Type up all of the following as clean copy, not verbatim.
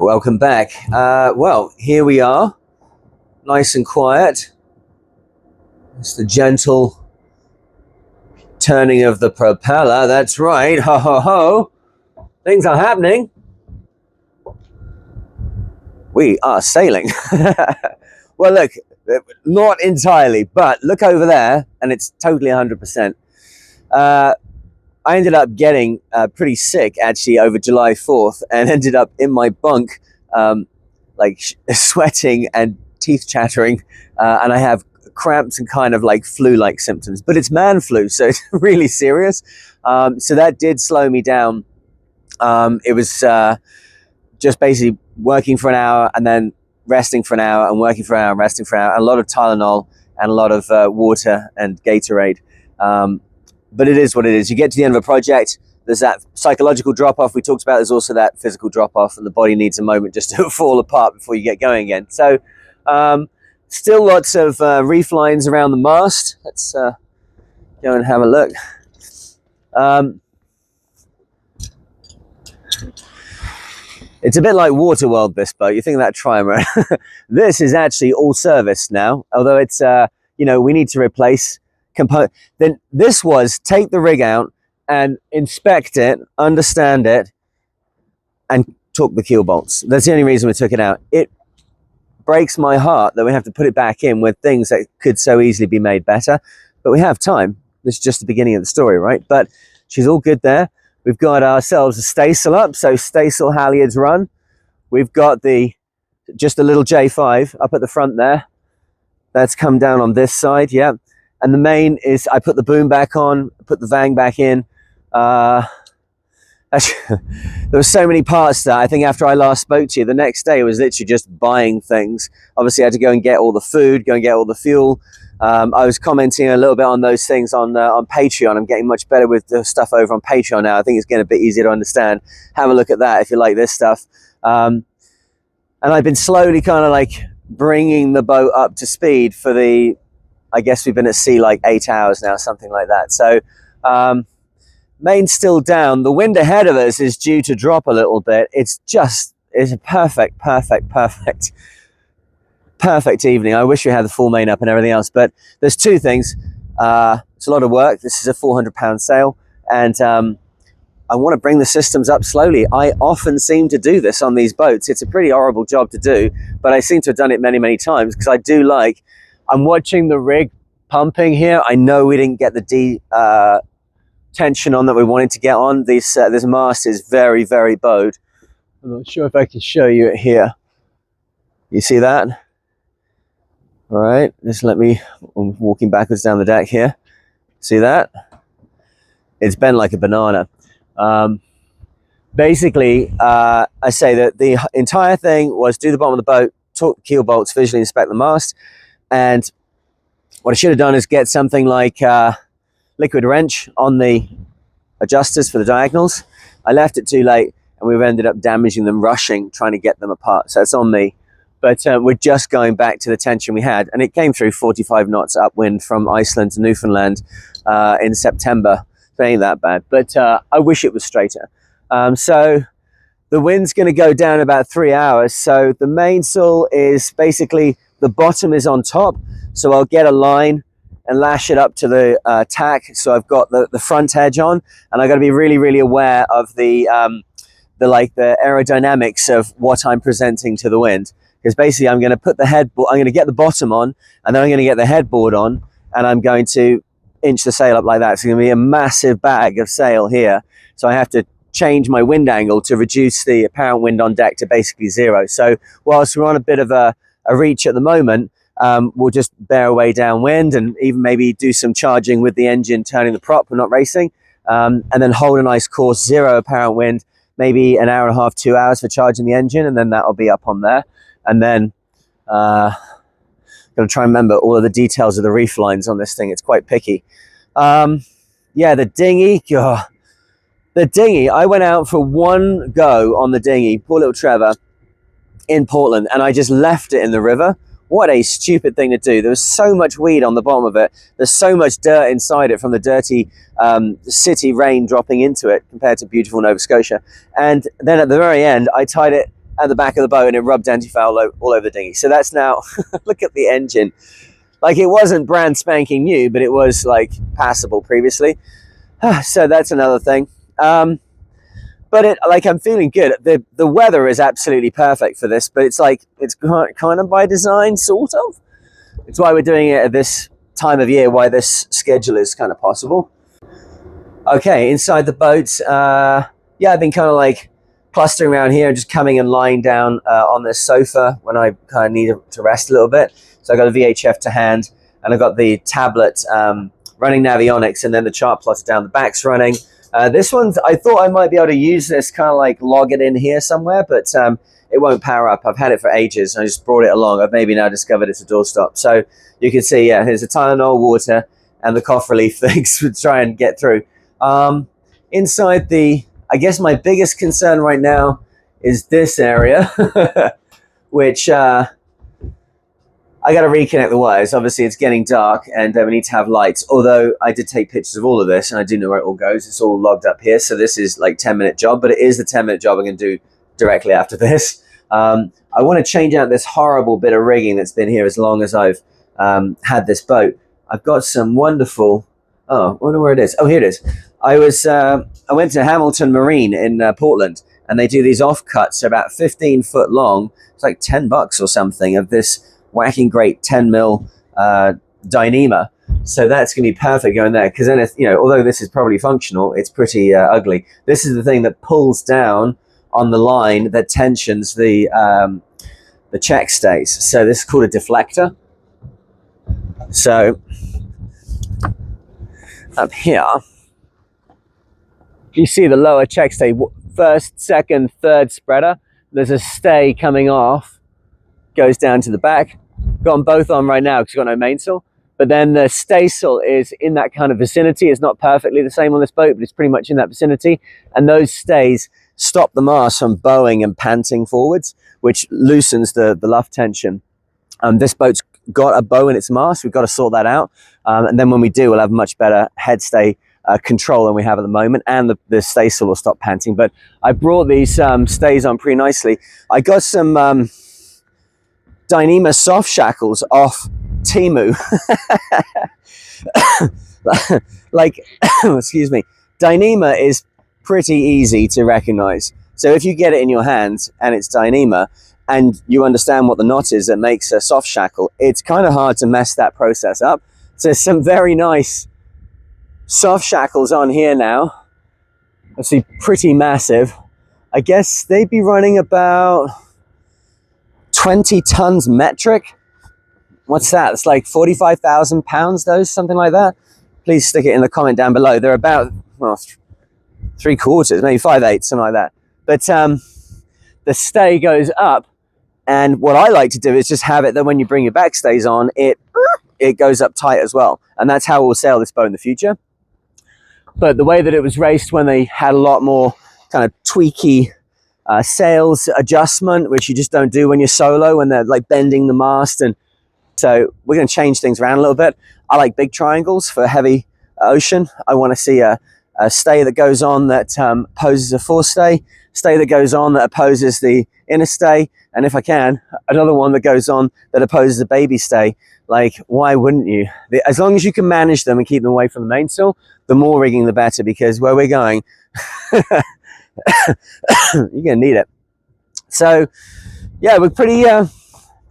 Welcome back. Well, here we are, nice and quiet. It's the gentle turning of the propeller. That's right. Ho, ho, ho. Things are happening. We are sailing. Well, look, not entirely, but look over there, and it's totally 100%. I ended up getting pretty sick, actually, over July 4th, and ended up in my bunk, sweating and teeth chattering, and I have cramps and kind of like flu-like symptoms. But it's man flu, so it's really serious. So that did slow me down. It was just basically working for an hour and then resting for an hour and working for an hour and resting for an hour. A lot of Tylenol and a lot of water and Gatorade. But it is what it is. You get to the end of a project, there's that psychological drop-off we talked about. There's also that physical drop-off, and the body needs a moment just to fall apart before you get going again. So still lots of reef lines around the mast. Let's go and have a look. It's a bit like Waterworld, this boat. You think of that trimaran. This is actually all service now, although it's, we need to replace then this was take the rig out and inspect it, understand it, and torque the keel bolts. That's the only reason we took it out. It breaks my heart that we have to put it back in with things that could so easily be made better, but we have time. This is just the beginning of the story, right? But she's all good there. We've got ourselves a staysail up, so staysail halyards run. We've got just a little J5 up at the front there. That's come down on this side, yeah. And the main is, I put the boom back on, put the vang back in. There were so many parts that I think after I last spoke to you, the next day was literally just buying things. Obviously I had to go and get all the food, go and get all the fuel. I was commenting a little bit on those things on Patreon. I'm getting much better with the stuff over on Patreon now. I think it's getting a bit easier to understand. Have a look at that if you like this stuff. And I've been slowly kind of like bringing the boat up to speed for I guess we've been at sea like 8 hours now, something like that. So main's still down. The wind ahead of us is due to drop a little bit. It's a perfect evening. I wish we had the full main up and everything else, but there's two things. It's a lot of work. This is a 400-pound sail, and I want to bring the systems up slowly. I often seem to do this on these boats. It's a pretty horrible job to do, but I seem to have done it many, many times because I do I'm watching the rig pumping here. I know we didn't get the tension on that we wanted to get on. This mast is very, very bowed. I'm not sure if I can show you it here. You see that? All right, I'm walking backwards down the deck here. See that? It's bent like a banana. Basically, I say that the entire thing was do the bottom of the boat, torque the keel bolts, visually inspect the mast. And what I should have done is get something like liquid wrench on the adjusters for the diagonals. I left it too late, and we've ended up damaging them, rushing, trying to get them apart. So it's on me. But we're just going back to the tension we had. And it came through 45 knots upwind from Iceland to Newfoundland in September. So it ain't that bad. But I wish it was straighter. So the wind's going to go down about 3 hours. So the mainsail is basically, the bottom is on top. So I'll get a line and lash it up to the tack. So I've got the front edge on, and I've got to be really, really aware of the aerodynamics of what I'm presenting to the wind. Because basically I'm going to put I'm going to get the bottom on, and then I'm going to get the headboard on, and I'm going to inch the sail up like that. So it's going to be a massive bag of sail here. So I have to change my wind angle to reduce the apparent wind on deck to basically zero. So whilst we're on a bit of a reach at the moment, we'll just bear away downwind and even maybe do some charging with the engine, turning the prop. We're not racing. And then hold a nice course, zero apparent wind, maybe an hour and a half, 2 hours for charging the engine, and then that'll be up on there. And then I'm going to try and remember all of the details of the reef lines on this thing. It's quite picky. Yeah, the dinghy. God. The dinghy, I went out for one go on the dinghy, poor little Trevor, in Portland, and I just left it in the river. What a stupid thing to do. There was so much weed on the bottom of it. There's so much dirt inside it from the dirty city rain dropping into it compared to beautiful Nova Scotia. And then at the very end, I tied it at the back of the boat, and it rubbed anti-foul all over the dinghy. So that's now, look at the engine. Like, it wasn't brand spanking new, but it was like passable previously. So that's another thing. But I'm feeling good. The weather is absolutely perfect for this, but it's kind of by design, sort of. It's why we're doing it at this time of year, why this schedule is kind of possible. Okay, inside the boat, yeah, I've been kind of like clustering around here, just coming and lying down on this sofa when I kind of need to rest a little bit. So I got a VHF to hand, and I've got the tablet running Navionics, and then the chart plotter down the back's running. This one, I thought I might be able to use this, kind of like log it in here somewhere, but it won't power up. I've had it for ages. I just brought it along. I've maybe now discovered it's a doorstop. So you can see, yeah, here's a Tylenol, water, and the cough relief things to try and get through. Inside I guess my biggest concern right now is this area, which I got to reconnect the wires. Obviously, it's getting dark, and we need to have lights. Although I did take pictures of all of this, and I do know where it all goes. It's all logged up here, so this is like 10-minute job, but it is the 10-minute job I'm going to do directly after this. I want to change out this horrible bit of rigging that's been here as long as I've had this boat. I've got some wonderful... Oh, I wonder where it is. Oh, here it is. I went to Hamilton Marine in Portland, and they do these offcuts. They're about 15 foot long. It's like $10 or something of this whacking great 10 mil Dyneema. So that's going to be perfect going there, because then, although this is probably functional, it's pretty ugly. This is the thing that pulls down on the line that tensions the check stays. So this is called a deflector. So up here, you see the lower check stay, first, second, third spreader. There's a stay coming off, goes down to the back. Got them both on right now because I've got no mainsail. But then the staysail is in that kind of vicinity. It's not perfectly the same on this boat, but it's pretty much in that vicinity. And those stays stop the mast from bowing and panting forwards, which loosens the luff tension. This boat's got a bow in its mast. We've got to sort that out. And then when we do, we'll have much better head stay control than we have at the moment, and the staysail will stop panting. But I brought these stays on pretty nicely. I got some Dyneema soft shackles off Temu. Excuse me. Dyneema is pretty easy to recognize. So if you get it in your hands and it's Dyneema, and you understand what the knot is that makes a soft shackle, it's kind of hard to mess that process up. So there's some very nice soft shackles on here now. Obviously pretty massive. I guess they'd be running about 20 tons metric. What's that? It's like 45,000 pounds, those, something like that. Please stick it in the comment down below. They're about, well, 3/4, maybe 5/8, something like that. But the stay goes up, and what I like to do is just have it that when you bring your backstays on, it goes up tight as well. And that's how we'll sail this boat in the future. But the way that it was raced when they had a lot more kind of tweaky sails adjustment, which you just don't do when you're solo, when they're like bending the mast. And so we're going to change things around a little bit. I like big triangles for heavy ocean. I want to see a stay that goes on that opposes a forestay, stay that goes on that opposes the inner stay, and if I can, another one that goes on that opposes a baby stay. Like, why wouldn't you? As long as you can manage them and keep them away from the mainsail, the more rigging the better, because where we're going, you're going to need it. So yeah, we're pretty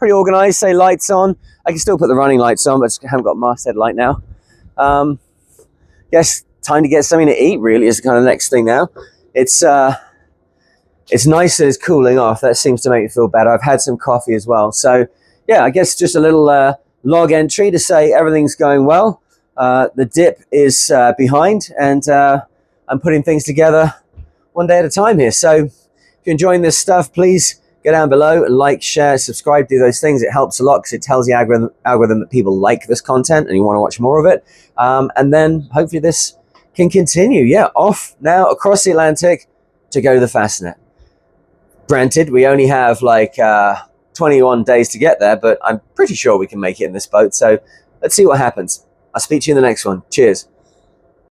organized. Say lights on. I can still put the running lights on, but I haven't got masthead light now. Guess time to get something to eat, really, is the kind of next thing now. It's nice that it's cooling off. That seems to make me feel better. I've had some coffee as well. So yeah, I guess just a little log entry to say everything's going well. The dip is behind, and I'm putting things together one day at a time here. So if you're enjoying this stuff, please go down below and like, share, subscribe, do those things. It helps a lot because it tells the algorithm that people like this content and you want to watch more of it. And then hopefully this can continue. Yeah, off now across the Atlantic to go to the Fastnet. Granted, we only have like 21 days to get there, but I'm pretty sure we can make it in this boat. So let's see what happens. I'll speak to you in the next one. Cheers.